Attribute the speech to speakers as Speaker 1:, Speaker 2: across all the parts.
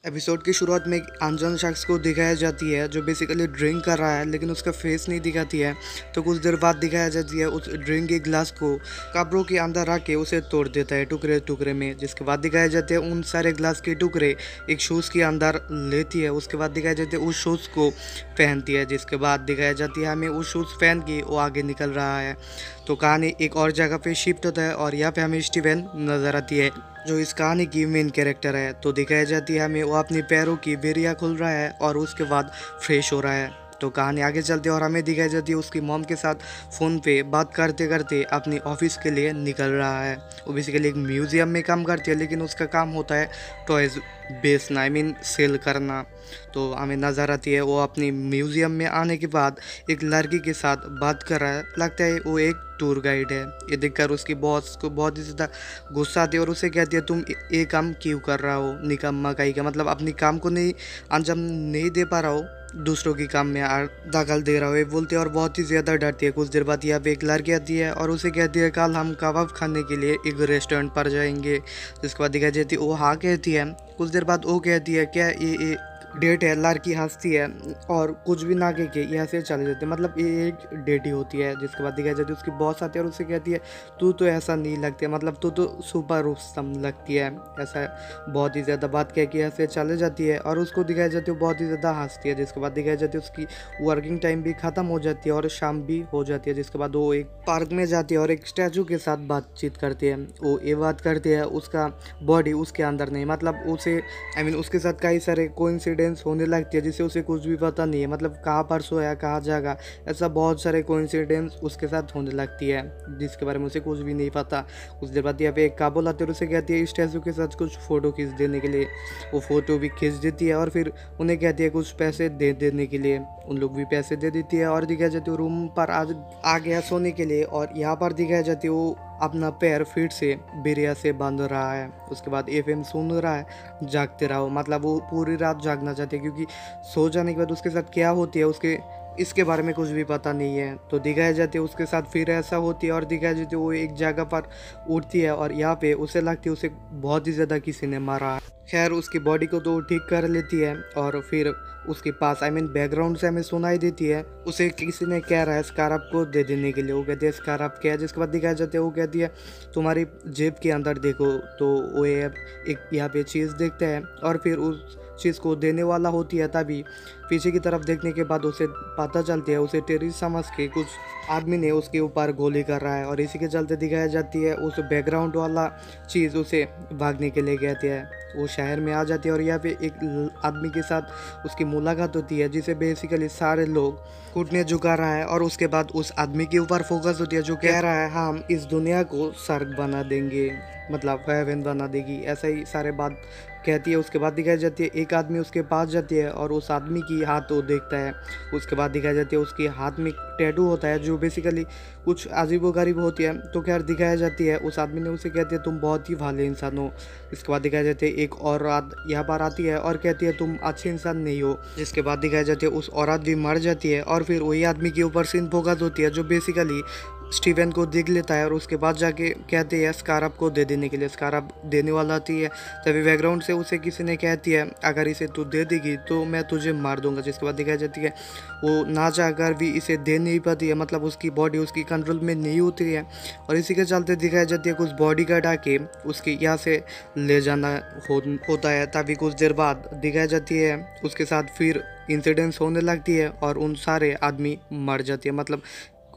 Speaker 1: Episode की शुरुआत में एक अनजान शख्स को दिखाया जाती है जो बेसिकली ड्रिंक कर रहा है, लेकिन उसका फेस नहीं दिखाती है। तो कुछ देर बाद दिखाया जाती है उस ड्रिंक के ग्लास को कपड़ों के अंदर रख के उसे तोड़ देता है टुकड़े टुकड़े में। जिसके बाद दिखाया जाते हैं उन सारे ग्लास के टुकड़े एक शूज़ के अंदर लेती है। उसके बाद दिखाया जाते हैं उस शूज़ को पहनती है। जिसके बाद दिखाया जाती है हमें उस शूज़ पहन के वो आगे निकल रहा है। तो कहानी एक और जगह पे शिफ्ट होता है और यहाँ पे हमें स्टीवन नजर आती है जो इस कहानी की मेन कैरेक्टर है। तो दिखाई जाती है हमें वो अपने पैरों की बेरिया खुल रहा है और उसके बाद फ्रेश हो रहा है। तो कहानी आगे चलती है और हमें दिखाई जाती है उसकी मॉम के साथ फ़ोन पे बात करते करते अपनी ऑफिस के लिए निकल रहा है। वो बेसिकली एक म्यूज़ियम में काम करती है, लेकिन उसका काम होता है टॉयज़ बेचना, आई मीन सेल करना। तो हमें नज़र आती है वो अपनी म्यूज़ियम में आने के बाद एक लड़की के साथ बात कर रहा है। लगता है वो एक टूर गाइड है। ये देखकर उसकी बॉस को बहुत ही ज़्यादा गुस्सा आती है और उसे कहती है तुम ये काम क्यों कर रहा हो, निकम्मा कहीं का, मतलब अपनी काम को नहीं अंजाम नहीं दे पा रहा हो, दूसरों की काम में दखल दे रहा हो, ये बोलते हैं और बहुत ही ज़्यादा डरती है। कुछ देर बाद यहाँ पे एक लड़की आती है और उसे कहती है कल हम कबाब खाने के लिए एक रेस्टोरेंट पर जाएंगे। जिसके बाद दिखाई जाती है वो हाँ कहती है। कुछ देर बाद वो कहती है क्या ये डेट है। लड़की हंसती है और कुछ भी ना कह के यहाँ से चले जाते हैं, मतलब ये एक डेट ही होती है। जिसके बाद दिखाई जाती है उसकी बॉस आती है और उसे कहती है तू तो ऐसा नहीं लगती है, मतलब तू तो सुपर रुस्तम लगती है, ऐसा बहुत ही ज़्यादा बात कह के यहाँ से चले जाती है। और उसको दिखाई जाती है बहुत ही ज़्यादा हंसती है। जिसके बाद दिखाई जाती है उसकी वर्किंग टाइम भी ख़त्म हो जाती है और शाम भी हो जाती है। जिसके बाद वो एक पार्क में जाती है और एक स्टैचू के साथ बातचीत करती है। वो ये बात करती है उसका बॉडी उसके अंदर नहीं, मतलब उसे आई मीन उसके साथ कई सारे कोइंसिडेंस होने लगती है जिससे उसे कुछ भी पता नहीं है, मतलब कहाँ पर सोया कहाँ जागा, ऐसा बहुत सारे कोइंसिडेंस उसके साथ होने लगती है जिसके बारे में उसे कुछ भी नहीं पता। कुछ देर बाद यहाँ पे एक काबुल आती है और उसे कहती है स्टैचू के साथ कुछ फ़ोटो खींच देने के लिए। वो फ़ोटो भी खींच देती है और फिर उन्हें कहती है कुछ पैसे दे देने के लिए। उन लोग भी पैसे दे देती है और दिखाई जाती है रूम पर आज आ गया सोने के लिए। और यहाँ पर दिखाई जाती है वो अपना पैर फिर से बिरिया से बांध रहा है। उसके बाद एफएम सुन रहा है जागते रहो, मतलब वो पूरी रात जागना चाहती है क्योंकि सो जाने के बाद उसके साथ क्या होती है उसके इसके बारे में कुछ भी पता नहीं है। तो दिखाई जाती है उसके साथ फिर ऐसा होती है और दिखाई जाती है वो एक जगह पर उठती है और यहाँ पे उसे लगती है उसे बहुत ही ज़्यादा किसी ने मारा है। खैर उसकी बॉडी को तो ठीक कर लेती है और फिर उसके पास आई मीन बैकग्राउंड से हमें सुनाई देती है उसे किसी ने कह रहा है स्कारप को दे देने के लिए। वो कहती है स्कारप क्या है। जिसके बाद दिखाया जाता है वो कहती है तुम्हारी जेब के अंदर देखो। तो वो एक यहाँ पे चीज़ देखता है और फिर उस चीज़ को देने वाला होती है, तभी पीछे की तरफ देखने के बाद उसे पता चलती है उसे टेररिस्ट समझ के कुछ आदमी ने उसके ऊपर गोली कर रहा है। और इसी के चलते दिखाया जाती है उस बैकग्राउंड वाला चीज़ उसे भागने के लिए कहती है। वो शहर में आ जाती है और यहाँ पे एक आदमी के साथ उसकी मुलाकात होती है जिसे बेसिकली सारे लोग घुटने झुका रहा है। और उसके बाद उस आदमी के ऊपर फोकस होती है जो कह रहा है हम इस दुनिया को स्वर्ग बना देंगे, मतलब हेवन बना देगी, ऐसा ही सारे बात कहती है। उसके बाद दिखाई जाती है एक आदमी उसके पास जाती है और उस आदमी की हाथ वो देखता है। उसके बाद दिखाई जाती है उसके हाथ में टैटू होता है जो बेसिकली कुछ अजीबोगरीब होती है। तो खैर दिखाई जाती है उस आदमी ने उसे कहती है तुम बहुत ही भले इंसान हो। इसके बाद दिखाई जाती है एक औरत यहाँ पर आती है और कहती है तुम अच्छे इंसान नहीं हो। जिसके बाद दिखाई जाती है उस औरत भी मर जाती है और फिर वही आदमी के ऊपर सीन फोकस होती है जो बेसिकली स्टीवन को देख लेता है और उसके बाद जाके कहते हैं स्कारप को दे देने के लिए। स्कारप देने वाला आती है, तभी बैकग्राउंड से उसे किसी ने कहती है अगर इसे तू दे देगी तो मैं तुझे मार दूंगा। जिसके बाद दिखाई जाती है वो ना चाहकर भी इसे दे नहीं पाती है, मतलब उसकी बॉडी उसकी कंट्रोल में नहीं होती है। और इसी के चलते दिखाई जाती है कुछ बॉडी गार्ड आके उसके यहाँ से ले जाना होता है। तभी कुछ देर बाद दिखाई जाती है उसके साथ फिर इंसिडेंट्स होने लगती है और उन सारे आदमी मर जाती है, मतलब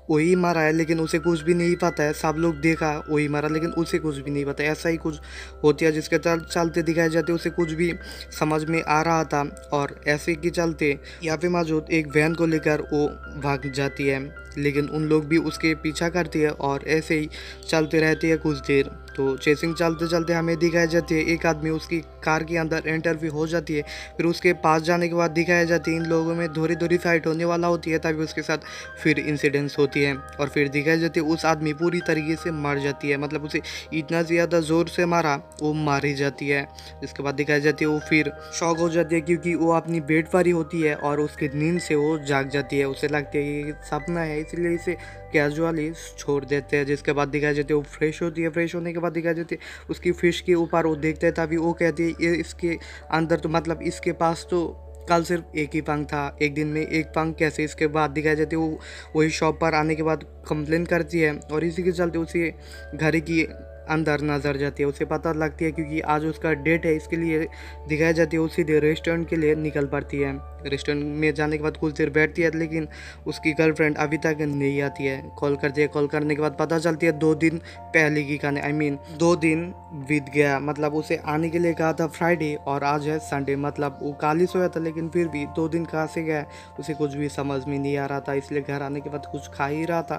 Speaker 1: वही मारा है लेकिन उसे कुछ भी नहीं पता है। सब लोग देखा वही मारा लेकिन उसे कुछ भी नहीं पता, ऐसा ही कुछ होती है। जिसके चलते दिखाए जाते उसे कुछ भी समझ में आ रहा था और ऐसे के चलते यहाँ पे मौजूद एक वैन को लेकर वो भाग जाती है, लेकिन उन लोग भी उसके पीछा करती है और ऐसे ही चलते रहती है कुछ देर। तो चेसिंग चलते चलते हमें दिखाई जाती है एक आदमी उसकी कार के अंदर इंटरव्यू हो जाती है। फिर उसके पास जाने के बाद दिखाई जाती है इन लोगों में थोड़ी थोड़ी फाइट होने वाला होती है, तभी उसके साथ फिर इंसिडेंट्स होती है और फिर दिखाई जाती है उस आदमी पूरी तरीके से मर जाती है, मतलब उसे इतना ज़्यादा ज़ोर से मारा वो मार ही जाती है। जिसके बाद दिखाई जाती है वो फिर शॉक हो जाती है क्योंकि वो अपनी बेड पर ही होती है और उसकी नींद से वो जाग जाती है। उसे लगती है ये सपना है, इसलिए इसे कैजुअली छोड़ देते हैं। जिसके बाद दिखाई जाती है वो फ्रेश होती है, फ्रेश होने के बाद दिखाई जाती है उसकी फ़िश के ऊपर वो देखते हैं, तभी वो कहती है ये इसके अंदर तो मतलब इसके पास तो कल सिर्फ एक ही पंख था, एक दिन में एक पंख कैसे। इसके बाद दिखाई जाती है वो वही शॉप पर आने के बाद कंप्लेन करती है और इसी के चलते उसे घर की अंदर नजर जाती है। उसे पता लगती है क्योंकि आज उसका डेट है, इसके लिए दिखाई जाती है वो सीधे रेस्टोरेंट के लिए निकल पड़ती है। रेस्टोरेंट में जाने के बाद कुछ देर बैठती है, लेकिन उसकी गर्लफ्रेंड अभी तक नहीं आती है। कॉल करती है, कॉल करने के बाद पता चलती है 2 दिन पहले की कहानी। आई मीन 2 दिन बीत गया, मतलब उसे आने के लिए कहा था फ्राइडे और आज है संडे। मतलब वो कल ही सोया था, लेकिन फिर भी 2 दिन कहाँ से गया उसे कुछ भी समझ में नहीं आ रहा था। इसलिए घर आने के बाद कुछ खा ही रहा था,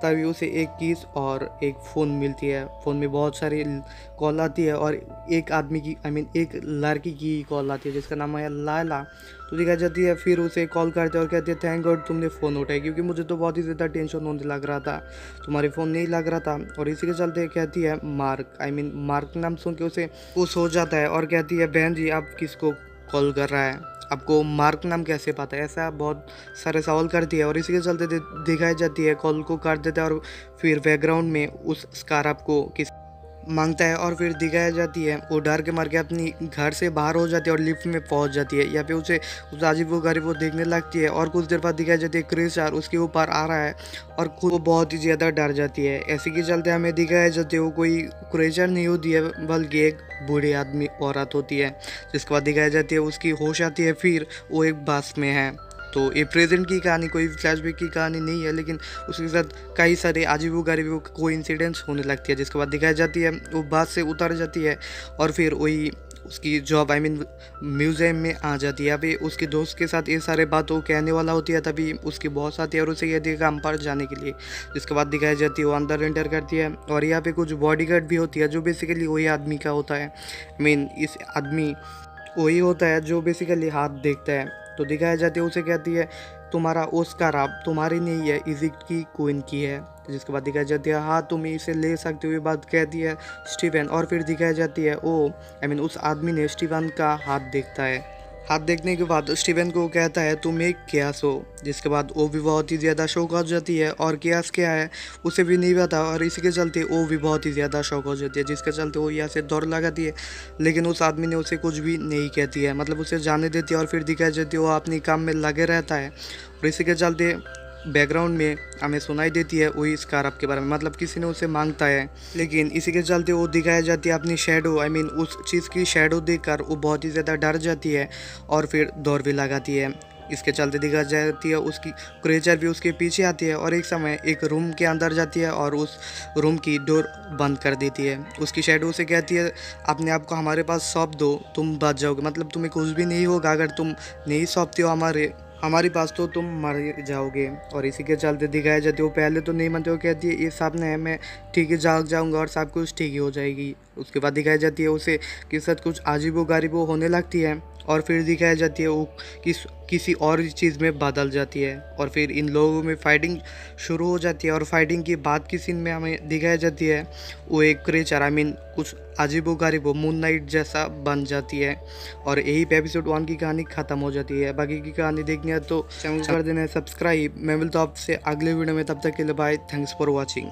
Speaker 1: तभी उसे एक किस और एक फ़ोन मिलती है। फ़ोन में बहुत सारी कॉल आती है और एक आदमी की आई मीन एक लड़की की कॉल आती है जिसका नाम है लायला। तो दिखाई जाती है, फिर उसे कॉल करते हैं और कहते हैं थैंक गॉड तुमने फ़ोन उठाया, क्योंकि मुझे तो बहुत ही ज़्यादा टेंशन होने लग रहा था, तुम्हारे फ़ोन नहीं लग रहा था। और इसी के चलते कहती है मार्क, आई मीन मार्क नाम सुन के उसे खुश हो जाता है और कहती है बहन जी आप किसको कॉल कर रहा है, आपको मार्क नाम कैसे पता है, ऐसा बहुत सारे सवाल करती है। और इसी के चलते दिखाई जाती है कॉल को काट देता है और फिर बैकग्राउंड में उस स्कारअप को किस मांगता है और फिर दिखाई जाती है वो डर के मार के अपनी घर से बाहर हो जाती है और लिफ्ट में पहुंच जाती है। यहाँ पे उसे उस अजीब वो गरीब वो देखने लगती है और कुछ देर बाद दिखाई जाती है क्रिस्टार उसके ऊपर आ रहा है और खुद वो बहुत ही ज़्यादा डर जाती है। ऐसे के चलते हमें दिखाया जाती है वो कोई क्रिस्टार नहीं होती है बल्कि एक बूढ़ी आदमी औरत होती है। जिसके बाद दिखाई जाती है उसकी होश आती है, फिर वो एक बस में है। तो ये प्रेजेंट की कहानी कोई फ्लैशबैक की कहानी नहीं है, लेकिन उसके साथ कई सारे अजीबो गरीबो कोइंसिडेंस होने लगती है। जिसके बाद दिखाई जाती है वो बस से उतर जाती है और फिर वही उसकी जॉब आई मीन म्यूज़ियम में आ जाती है। अभी उसके दोस्त के साथ ये सारे बात वो कहने वाला होती है, तभी उसकी बॉस आती है और उसे कहती है काम पर जाने के लिए। जिसके बाद दिखाई जाती है वो अंदर एंटर करती है और यहाँ पे कुछ बॉडीगार्ड भी होती है जो बेसिकली वही आदमी का होता है। आई मीन इस आदमी वही होता है जो बेसिकली हाथ देखता है। तो दिखाया जाती है उसे कहती है तुम्हारा ऑस्कर अब तुम्हारी नहीं है, इजिप्ट की क्वीन की है। जिसके बाद दिखाई जाती है हाँ तुम इसे ले सकते हो, ये बात कहती है स्टीवन। और फिर दिखाई जाती है ओ आई मीन उस आदमी ने स्टीवन का हाथ देखता है। हाथ देखने के बाद स्टीवन को कहता है तुम एक क्यास हो। जिसके बाद वो भी बहुत ही ज़्यादा शौक हो जाती है और क्यास क्या है उसे भी नहीं पता, और इसी के चलते वो भी बहुत ही ज़्यादा शौक हो जाती है। जिसके चलते वो यहाँ से दौड़ लगाती है, लेकिन उस आदमी ने उसे कुछ भी नहीं कहती है, मतलब उसे जाने देती है। और फिर दिखाई जाती है वो अपनी काम में लगे रहता है और इसी के चलते बैकग्राउंड में हमें सुनाई देती है वही स्कारअप के बारे में, मतलब किसी ने उसे मांगता है। लेकिन इसी के चलते वो दिखाई जाती है अपनी शेडो आई मीन उस चीज़ की शेडो देखकर वो बहुत ही ज़्यादा डर जाती है और फिर दौड़ भी लगाती है। इसके चलते दिखाई जाती है उसकी क्रेचर भी उसके पीछे आती है और एक समय एक रूम के अंदर जाती है और उस रूम की डोर बंद कर देती है। उसकी शेडो से कहती है अपने आप को हमारे पास सौंप दो, तुम बच जाओगे, मतलब तुम्हें कुछ भी नहीं होगा अगर तुम नहीं सौंपते हो हमारी पास तो तुम मर जाओगे। और इसी के चलते दिखाया जाती है वो पहले तो नहीं मानते, वो कहती है ये सब ने मैं ठीक है जाग जाऊंगा और सब कुछ ठीक ही हो जाएगी। उसके बाद दिखाई जाती है उसे के साथ कुछ अजीबो गरीबो होने लगती है और फिर दिखाई जाती है वो किसी और चीज़ में बदल जाती है और फिर इन लोगों में फाइटिंग शुरू हो जाती है। और फाइटिंग की बाद की सीन में हमें दिखाई जाती है वो एक क्रेचर आई मीन कुछ अजीबो गरीबो मून नाइट जैसा बन जाती है और यही पे एपिसोड 1 की कहानी ख़त्म हो जाती है। बाकी की कहानी देखनी है तो चैनल कर देना है सब्सक्राइब। मैं मिलता हूँ आपसे अगले वीडियो में, तब तक के लिए बाय, थैंक्स फॉर वॉचिंग।